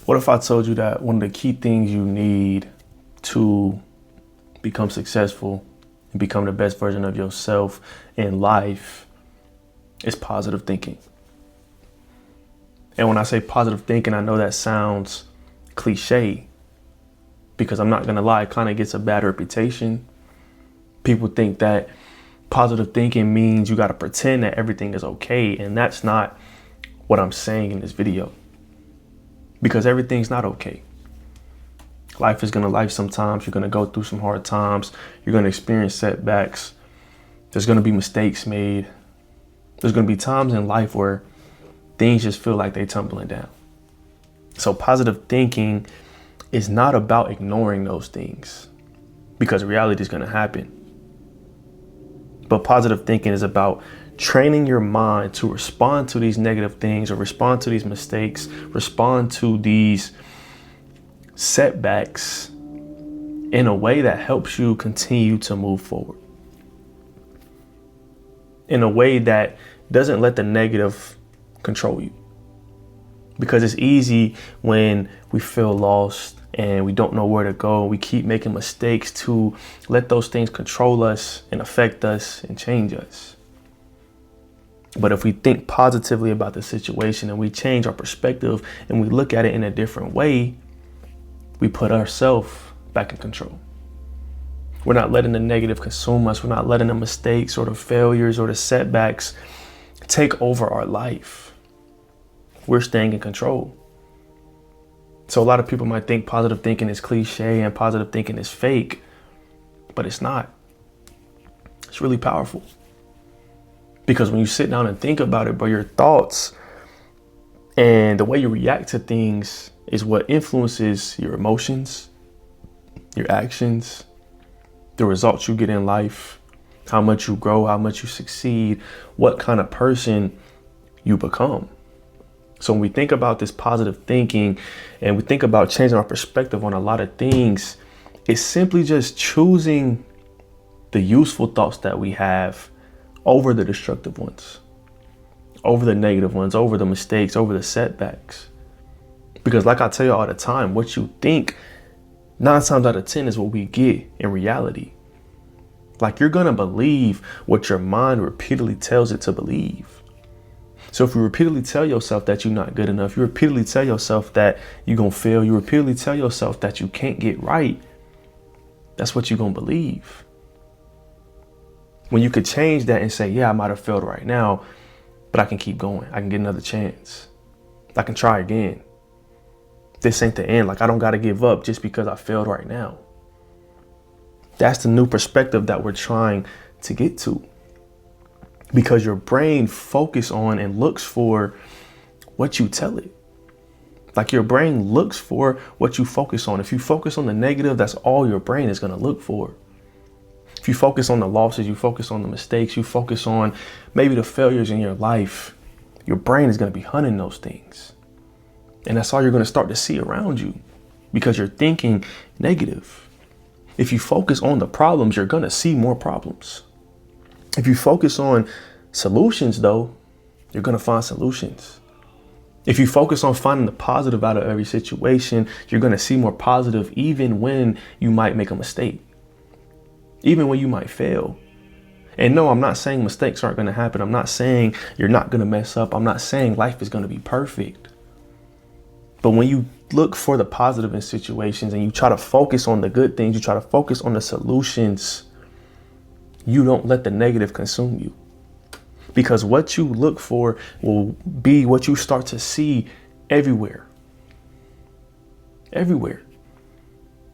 What if I told you that one of the key things you need to become successful and become the best version of yourself in life is positive thinking? And when I say positive thinking, I know that sounds cliche because I'm not going to lie, it kind of gets a bad reputation. People think that positive thinking means you got to pretend that everything is okay. And that's not what I'm saying in this video, because everything's not okay. Life is going to life sometimes. You're going to go through some hard times. You're going to experience setbacks. There's going to be mistakes made. There's going to be times in life where things just feel like they're tumbling down. So positive thinking is not about ignoring those things, because reality is going to happen. But positive thinking is about training your mind to respond to these negative things, or respond to these mistakes, respond to these setbacks in a way that helps you continue to move forward, in a way that doesn't let the negative control you. Because it's easy when we feel lost and we don't know where to go, we keep making mistakes, to let those things control us and affect us and change us. But if we think positively about the situation and we change our perspective and we look at it in a different way, we put ourselves back in control. We're not letting the negative consume us. We're not letting the mistakes or the failures or the setbacks take over our life. We're staying in control. So a lot of people might think positive thinking is cliche and positive thinking is fake, but it's not. It's really powerful. Because when you sit down and think about it, bro, your thoughts and the way you react to things is what influences your emotions, your actions, the results you get in life, how much you grow, how much you succeed, what kind of person you become. So when we think about this positive thinking and we think about changing our perspective on a lot of things, it's simply just choosing the useful thoughts that we have over the destructive ones, over the negative ones, over the mistakes, over the setbacks. Because like I tell you all the time, what you think 9 times out of 10 is what we get in reality. Like, you're gonna believe what your mind repeatedly tells it to believe. So if you repeatedly tell yourself that you're not good enough, you repeatedly tell yourself that you're gonna fail, you repeatedly tell yourself that you can't get right, that's what you're gonna believe. When you could change that and say, yeah, I might have failed right now, but I can keep going. I can get another chance. I can try again. This ain't the end. Like, I don't got to give up just because I failed right now. That's the new perspective that we're trying to get to. Because your brain focuses on and looks for what you tell it. Like, your brain looks for what you focus on. If you focus on the negative, that's all your brain is going to look for. If you focus on the losses, you focus on the mistakes, you focus on maybe the failures in your life, your brain is going to be hunting those things. And that's all you're going to start to see around you, because you're thinking negative. If you focus on the problems, you're going to see more problems. If you focus on solutions, though, you're going to find solutions. If you focus on finding the positive out of every situation, you're going to see more positive, even when you might make a mistake, even when you might fail. And no, I'm not saying mistakes aren't going to happen. I'm not saying you're not going to mess up. I'm not saying life is going to be perfect. But when you look for the positive in situations and you try to focus on the good things, you try to focus on the solutions, you don't let the negative consume you. Because what you look for will be what you start to see everywhere. Everywhere.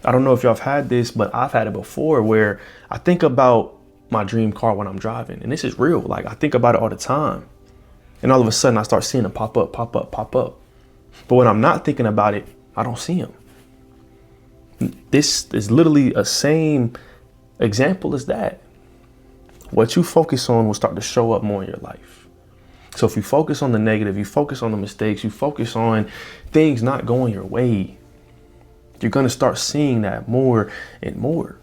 I don't know if y'all have had this, but I've had it before, where I think about my dream car when I'm driving. And this is real. Like, I think about it all the time. And all of a sudden I start seeing them pop up, pop up, pop up. But when I'm not thinking about it, I don't see them. This is literally a same example as that. What you focus on will start to show up more in your life. So if you focus on the negative, you focus on the mistakes, you focus on things not going your way, you're going to start seeing that more and more.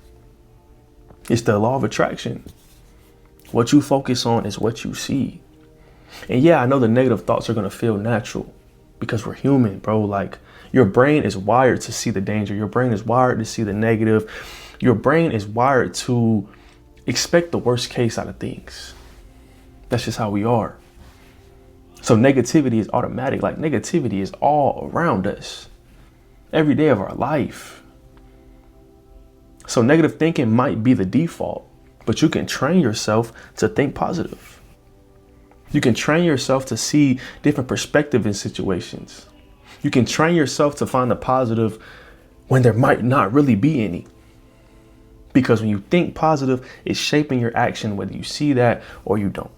It's the law of attraction. What you focus on is what you see. And yeah, I know the negative thoughts are going to feel natural, because we're human, bro. Like, Your brain is wired to see the danger. Your brain is wired to see the negative. Your brain is wired to expect the worst case out of things. That's just how we are. So negativity is automatic. Like, negativity is all around us every day of our life. So negative thinking might be the default, but you can train yourself to think positive. You can train yourself to see different perspectives in situations. You can train yourself to find the positive when there might not really be any. Because when you think positive, it's shaping your action, whether you see that or you don't.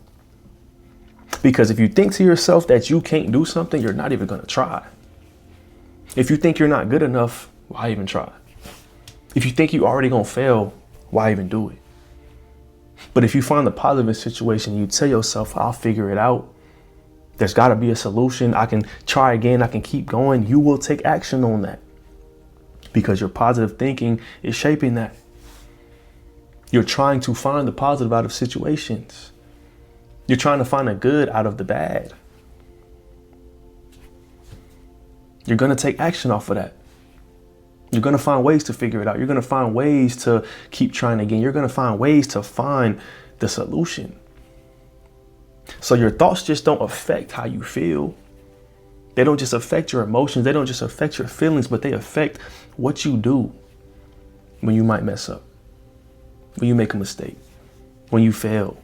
Because if you think to yourself that you can't do something, you're not even going to try. If you think you're not good enough, why even try? If you think you're already going to fail, why even do it? But if you find the positive in a situation, you tell yourself, I'll figure it out. There's got to be a solution. I can try again. I can keep going. You will take action on that because your positive thinking is shaping that. You're trying to find the positive out of situations. You're trying to find the good out of the bad. You're going to take action off of that. You're going to find ways to figure it out. You're going to find ways to keep trying again. You're going to find ways to find the solution. So your thoughts just don't affect how you feel. They don't just affect your emotions. They don't just affect your feelings, but they affect what you do when you might mess up, when you make a mistake, when you fail,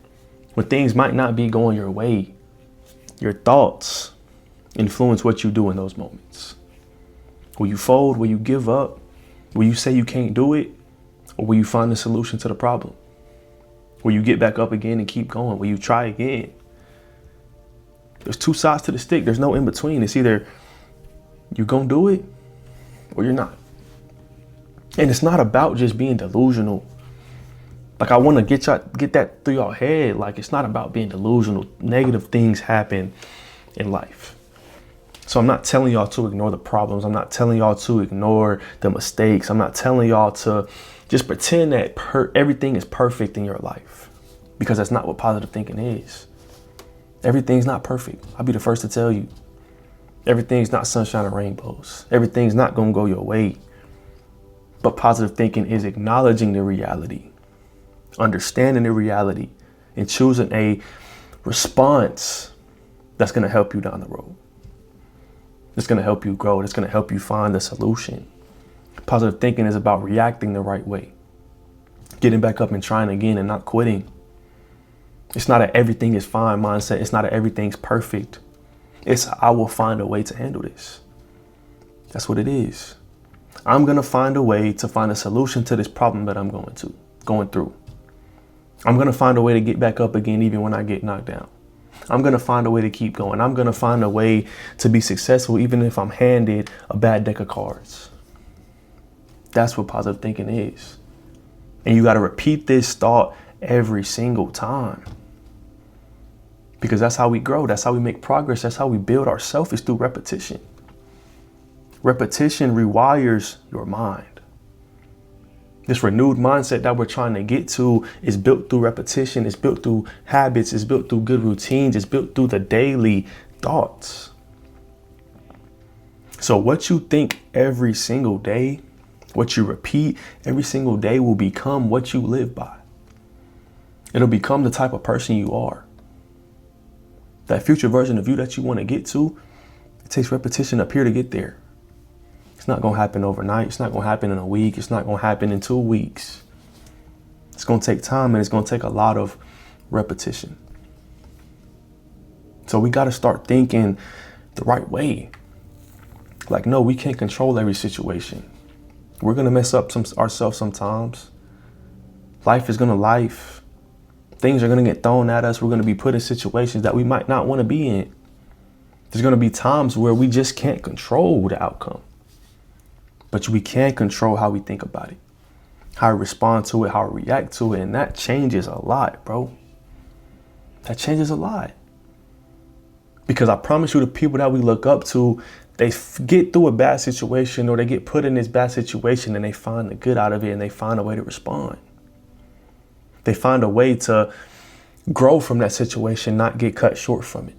when things might not be going your way. Your thoughts influence what you do in those moments. Will you fold? Will you give up? Will you say you can't do it? Or will you find the solution to the problem? Will you get back up again and keep going? Will you try again? There's two sides to the stick. There's no in between. It's either you're going to do it or you're not. And it's not about just being delusional. Like, I want to get that through your head. Like, it's not about being delusional. Negative things happen in life. So I'm not telling y'all to ignore the problems. I'm not telling y'all to ignore the mistakes. I'm not telling y'all to just pretend that everything is perfect in your life, because that's not what positive thinking is. Everything's not perfect. I'll be the first to tell you. Everything's not sunshine and rainbows. Everything's not going to go your way. But positive thinking is acknowledging the reality, understanding the reality, and choosing a response that's going to help you down the road. It's going to help you grow. It's going to help you find the solution. Positive thinking is about reacting the right way, getting back up and trying again and not quitting. It's not a everything is fine mindset. It's not a everything's perfect. It's I will find a way to handle this. That's what it is. I'm going to find a way to find a solution to this problem that I'm going through. I'm going to find a way to get back up again even when I get knocked down. I'm going to find a way to keep going. I'm going to find a way to be successful even if I'm handed a bad deck of cards. That's what positive thinking is. And you got to repeat this thought every single time. Because that's how we grow. That's how we make progress. That's how we build ourselves, is through repetition. Repetition rewires your mind. This renewed mindset that we're trying to get to is built through repetition. It's built through habits. It's built through good routines. It's built through the daily thoughts. So what you think every single day, what you repeat every single day, will become what you live by. It'll become the type of person you are. That future version of you that you want to get to, it takes repetition up here to get there. It's not going to happen overnight. It's not going to happen in a week. It's not going to happen in 2 weeks. It's going to take time, and it's going to take a lot of repetition. So we got to start thinking the right way. Like, no, we can't control every situation. We're going to mess up ourselves sometimes. Life is going to life. Things are going to get thrown at us. We're going to be put in situations that we might not want to be in. There's going to be times where we just can't control the outcome. But we can control how we think about it, how we respond to it, how we react to it. And that changes a lot, bro. That changes a lot. Because I promise you, the people that we look up to, they get through a bad situation, or they get put in this bad situation, and they find the good out of it, and they find a way to respond. They find a way to grow from that situation, not get cut short from it.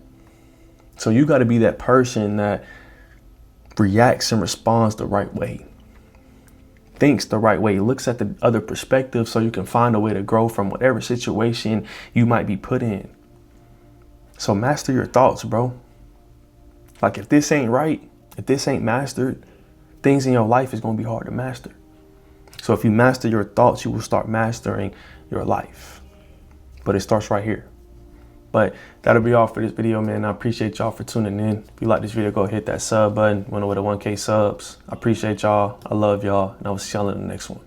So you got to be that person that reacts and responds the right way, thinks the right way, looks at the other perspective so you can find a way to grow from whatever situation you might be put in. So master your thoughts, bro. Like if this ain't right, if this ain't mastered, things in your life is going to be hard to master. So if you master your thoughts, you will start mastering your life. But it starts right here. But that'll be all for this video, man. I appreciate y'all for tuning in. If you like this video, go ahead, hit that sub button. Went over to 1K subs. I appreciate y'all. I love y'all. And I will see y'all in the next one.